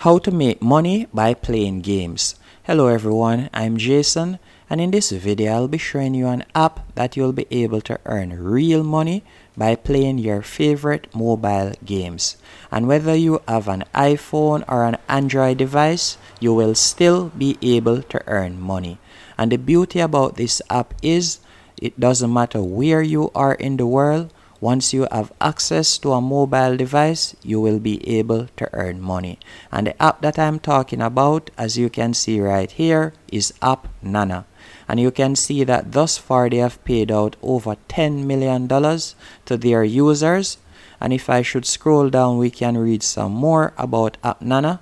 How to make money by playing games. Hello everyone, I'm Jason, and in this video I'll be showing you an app that you'll be able to earn real money by playing your favorite mobile games. And whether you have an iPhone or an Android device, you will still be able to earn money. And the beauty about this app is it doesn't matter where you are in the world. Once you have access to a mobile device, you will be able to earn money. And the app that I'm talking about, as you can see right here, is Appnana. And you can see that thus far they have paid out over $10 million to their users. And if I should scroll down, we can read some more about Appnana.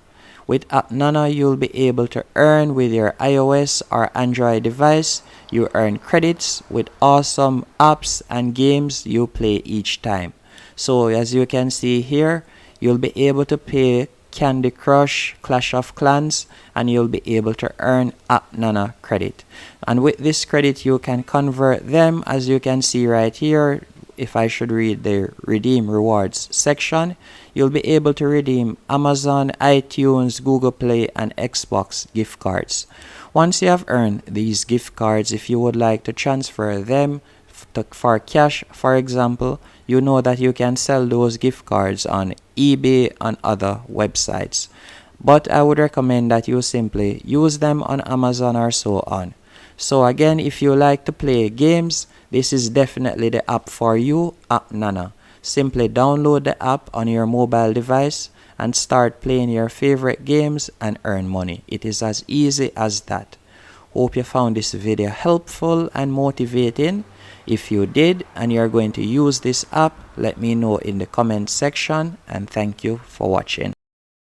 With Appnana, you'll be able to earn with your iOS or Android device. You earn credits with awesome apps and games you play each time. So as you can see here, you'll be able to play Candy Crush, Clash of Clans, and you'll be able to earn Appnana credit. And with this credit, you can convert them, as you can see right here. If I should read the redeem rewards section, you'll be able to redeem Amazon, iTunes, Google Play, and Xbox gift cards. Once you have earned these gift cards, if you would like to transfer them for cash, for example, you know that you can sell those gift cards on eBay and other websites. But I would recommend that you simply use them on Amazon or so on. So again, if you like to play games, this is definitely the app for you, Appnana. Simply download the app on your mobile device and start playing your favorite games and earn money. It is as easy as that. Hope you found this video helpful and motivating. If you did and you're going to use this app, let me know in the comment section, and thank you for watching.